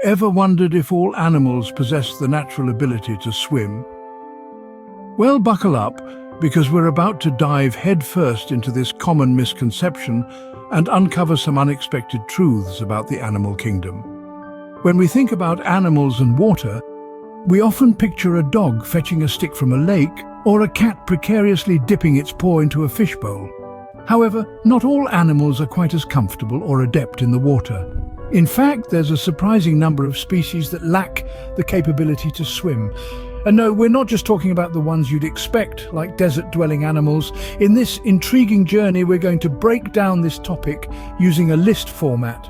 Ever wondered if all animals possess the natural ability to swim? Well, buckle up, because we're about to dive headfirst into this common misconception and uncover some unexpected truths about the animal kingdom. When we think about animals and water, we often picture a dog fetching a stick from a lake or a cat precariously dipping its paw into a fishbowl. However, not all animals are quite as comfortable or adept in the water. In fact, there's a surprising number of species that lack the capability to swim. And no, we're not just talking about the ones you'd expect, like desert-dwelling animals. In this intriguing journey, we're going to break down this topic using a list format.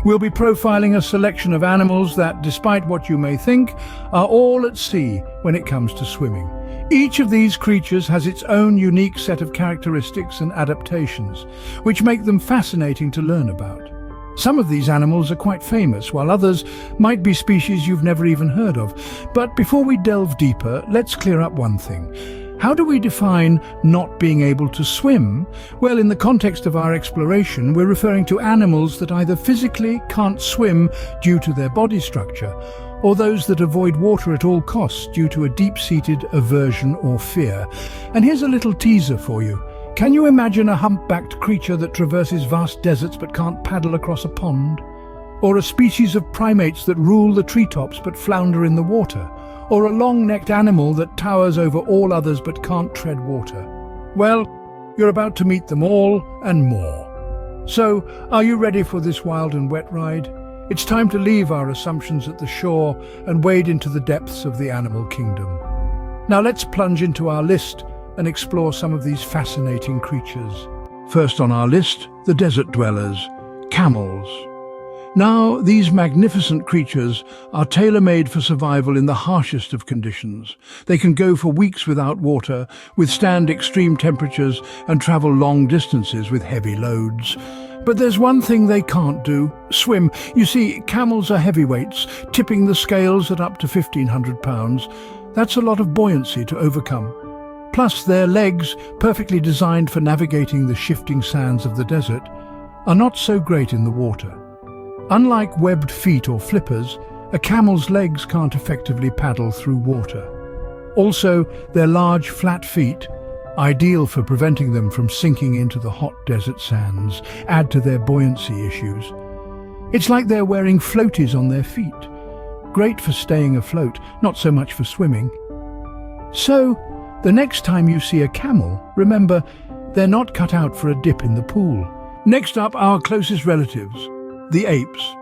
We'll be profiling a selection of animals that, despite what you may think, are all at sea when it comes to swimming. Each of these creatures has its own unique set of characteristics and adaptations, which make them fascinating to learn about. Some of these animals are quite famous, while others might be species you've never even heard of. But before we delve deeper, let's clear up one thing. How do we define not being able to swim? Well, in the context of our exploration, we're referring to animals that either physically can't swim due to their body structure, or those that avoid water at all costs due to a deep-seated aversion or fear. And here's a little teaser for you. Can you imagine a humpbacked creature that traverses vast deserts but can't paddle across a pond? Or a species of primates that rule the treetops but flounder in the water? Or a long-necked animal that towers over all others but can't tread water? Well, you're about to meet them all and more. So, are you ready for this wild and wet ride? It's time to leave our assumptions at the shore and wade into the depths of the animal kingdom. Now let's plunge into our list and explore some of these fascinating creatures. First on our list, the desert dwellers, camels. Now, these magnificent creatures are tailor-made for survival in the harshest of conditions. They can go for weeks without water, withstand extreme temperatures, and travel long distances with heavy loads. But there's one thing they can't do: swim. You see, camels are heavyweights, tipping the scales at up to 1,500 pounds. That's a lot of buoyancy to overcome. Plus, their legs, perfectly designed for navigating the shifting sands of the desert, are not so great in the water. Unlike webbed feet or flippers, a camel's legs can't effectively paddle through water. Also, their large, flat feet, ideal for preventing them from sinking into the hot desert sands, add to their buoyancy issues. It's like they're wearing floaties on their feet. Great for staying afloat, not so much for swimming. So, the next time you see a camel, remember, they're not cut out for a dip in the pool. Next up, our closest relatives, the apes.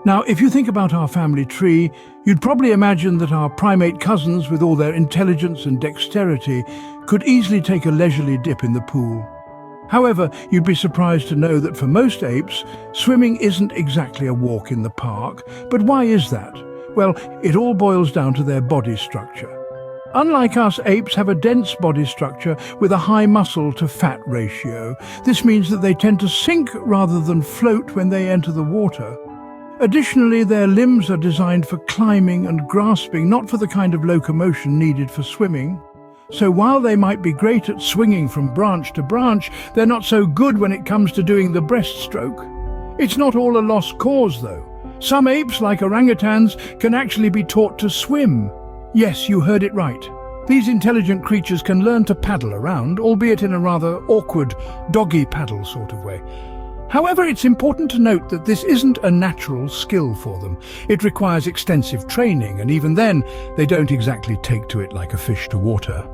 Now, if you think about our family tree, you'd probably imagine that our primate cousins, with all their intelligence and dexterity, could easily take a leisurely dip in the pool. However, you'd be surprised to know that for most apes, swimming isn't exactly a walk in the park. But why is that? Well, it all boils down to their body structure. Unlike us, apes have a dense body structure with a high muscle-to-fat ratio. This means that they tend to sink rather than float when they enter the water. Additionally, their limbs are designed for climbing and grasping, not for the kind of locomotion needed for swimming. So while they might be great at swinging from branch to branch, they're not so good when it comes to doing the breaststroke. It's not all a lost cause, though. Some apes, like orangutans, can actually be taught to swim. Yes, you heard it right. These intelligent creatures can learn to paddle around, albeit in a rather awkward doggy paddle sort of way. However, it's important to note that this isn't a natural skill for them. It requires extensive training, and even then, they don't exactly take to it like a fish to water.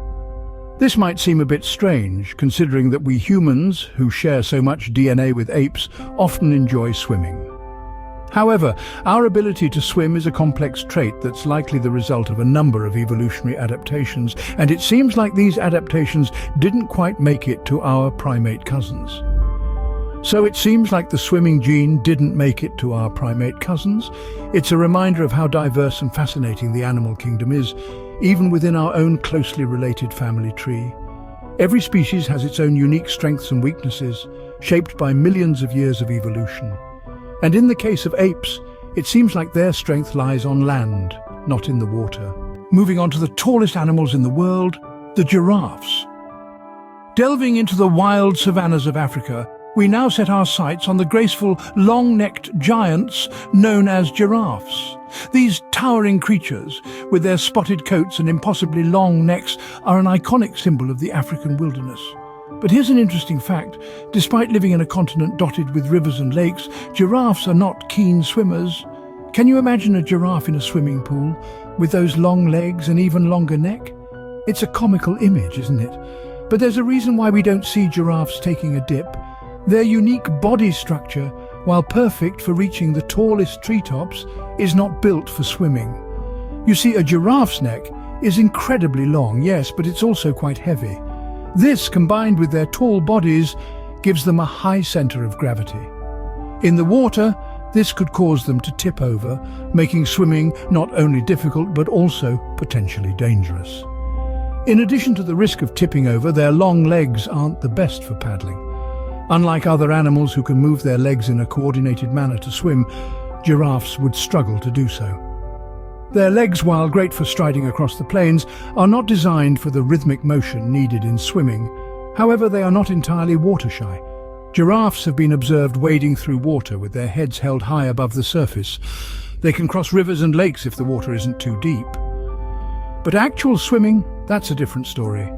This might seem a bit strange, considering that we humans, who share so much DNA with apes, often enjoy swimming. However, our ability to swim is a complex trait that's likely the result of a number of evolutionary adaptations, and it seems like these adaptations didn't quite make it to our primate cousins. So it seems like the swimming gene didn't make it to our primate cousins. It's a reminder of how diverse and fascinating the animal kingdom is, even within our own closely related family tree. Every species has its own unique strengths and weaknesses, shaped by millions of years of evolution. And in the case of apes, it seems like their strength lies on land, not in the water. Moving on to the tallest animals in the world, the giraffes. Delving into the wild savannas of Africa, we now set our sights on the graceful, long-necked giants known as giraffes. These towering creatures, with their spotted coats and impossibly long necks, are an iconic symbol of the African wilderness. But here's an interesting fact. Despite living in a continent dotted with rivers and lakes, giraffes are not keen swimmers. Can you imagine a giraffe in a swimming pool, with those long legs and even longer neck? It's a comical image, isn't it? But there's a reason why we don't see giraffes taking a dip. Their unique body structure, while perfect for reaching the tallest treetops, is not built for swimming. You see, a giraffe's neck is incredibly long, yes, but it's also quite heavy. This, combined with their tall bodies, gives them a high center of gravity. In the water, this could cause them to tip over, making swimming not only difficult but also potentially dangerous. In addition to the risk of tipping over, their long legs aren't the best for paddling. Unlike other animals who can move their legs in a coordinated manner to swim, giraffes would struggle to do so. Their legs, while great for striding across the plains, are not designed for the rhythmic motion needed in swimming. However, they are not entirely water-shy. Giraffes have been observed wading through water with their heads held high above the surface. They can cross rivers and lakes if the water isn't too deep. But actual swimming, that's a different story.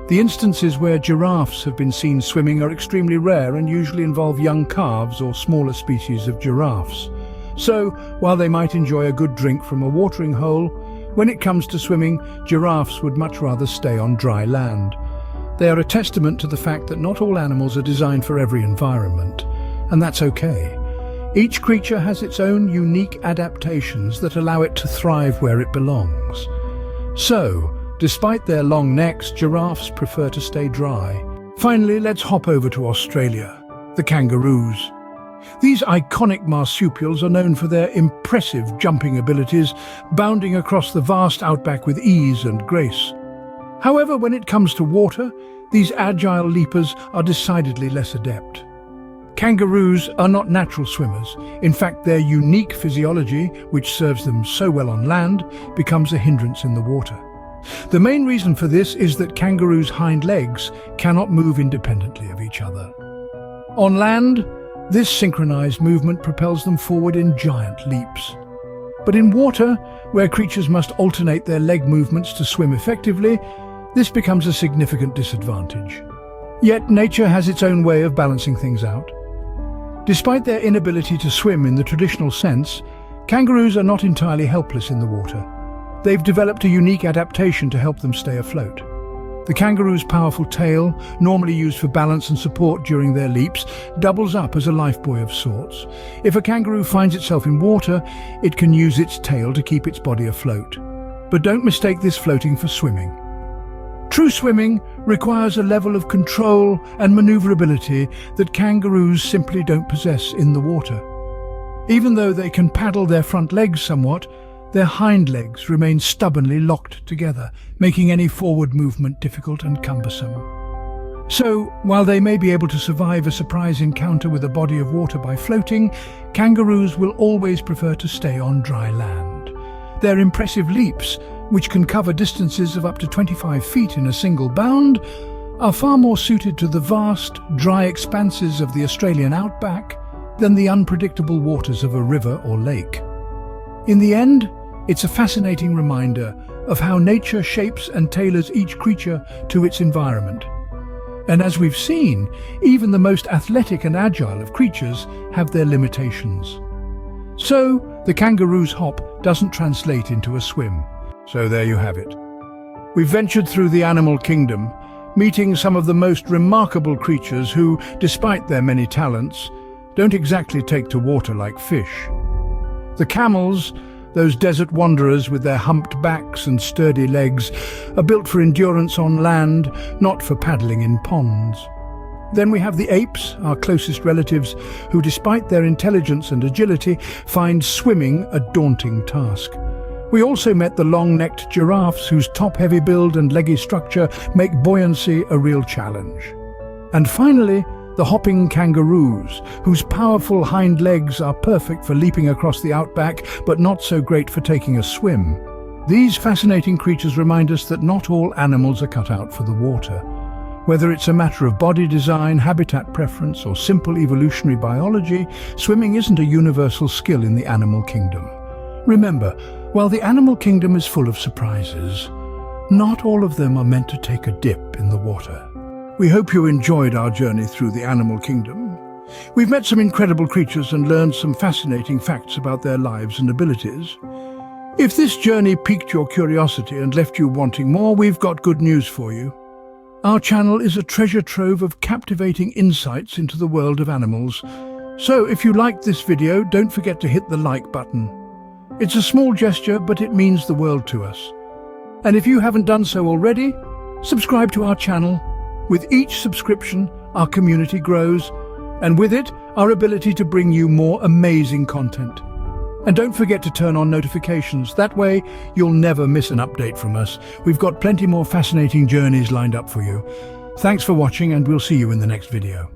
The instances where giraffes have been seen swimming are extremely rare and usually involve young calves or smaller species of giraffes. So, while they might enjoy a good drink from a watering hole, when it comes to swimming, giraffes would much rather stay on dry land. They are a testament to the fact that not all animals are designed for every environment, and that's okay. Each creature has its own unique adaptations that allow it to thrive where it belongs. So, despite their long necks, giraffes prefer to stay dry. Finally, let's hop over to Australia, the kangaroos. These iconic marsupials are known for their impressive jumping abilities, bounding across the vast outback with ease and grace. However, when it comes to water, these agile leapers are decidedly less adept. Kangaroos are not natural swimmers. In fact, their unique physiology, which serves them so well on land, becomes a hindrance in the water. The main reason for this is that kangaroos' hind legs cannot move independently of each other. On land, this synchronized movement propels them forward in giant leaps. But in water, where creatures must alternate their leg movements to swim effectively, this becomes a significant disadvantage. Yet nature has its own way of balancing things out. Despite their inability to swim in the traditional sense, kangaroos are not entirely helpless in the water. They've developed a unique adaptation to help them stay afloat. The kangaroo's powerful tail, normally used for balance and support during their leaps, doubles up as a lifebuoy of sorts. If a kangaroo finds itself in water, it can use its tail to keep its body afloat. But don't mistake this floating for swimming. True swimming requires a level of control and maneuverability that kangaroos simply don't possess in the water. Even though they can paddle their front legs somewhat, their hind legs remain stubbornly locked together, making any forward movement difficult and cumbersome. So, while they may be able to survive a surprise encounter with a body of water by floating, kangaroos will always prefer to stay on dry land. Their impressive leaps, which can cover distances of up to 25 feet in a single bound, are far more suited to the vast, dry expanses of the Australian outback than the unpredictable waters of a river or lake. In the end, it's a fascinating reminder of how nature shapes and tailors each creature to its environment. And as we've seen, even the most athletic and agile of creatures have their limitations. So, the kangaroo's hop doesn't translate into a swim. So there you have it. We've ventured through the animal kingdom, meeting some of the most remarkable creatures who, despite their many talents, don't exactly take to water like fish. The camels, those desert wanderers with their humped backs and sturdy legs, are built for endurance on land, not for paddling in ponds. Then we have the apes, our closest relatives, who despite their intelligence and agility, find swimming a daunting task. We also met the long-necked giraffes whose top-heavy build and leggy structure make buoyancy a real challenge. And finally, the hopping kangaroos, whose powerful hind legs are perfect for leaping across the outback, but not so great for taking a swim. These fascinating creatures remind us that not all animals are cut out for the water. Whether it's a matter of body design, habitat preference, or simple evolutionary biology, swimming isn't a universal skill in the animal kingdom. Remember, while the animal kingdom is full of surprises, not all of them are meant to take a dip in the water. We hope you enjoyed our journey through the animal kingdom. We've met some incredible creatures and learned some fascinating facts about their lives and abilities. If this journey piqued your curiosity and left you wanting more, we've got good news for you. Our channel is a treasure trove of captivating insights into the world of animals. So if you liked this video, don't forget to hit the like button. It's a small gesture, but it means the world to us. And if you haven't done so already, subscribe to our channel. With each subscription, our community grows, and with it, our ability to bring you more amazing content. And don't forget to turn on notifications. That way, you'll never miss an update from us. We've got plenty more fascinating journeys lined up for you. Thanks for watching, and we'll see you in the next video.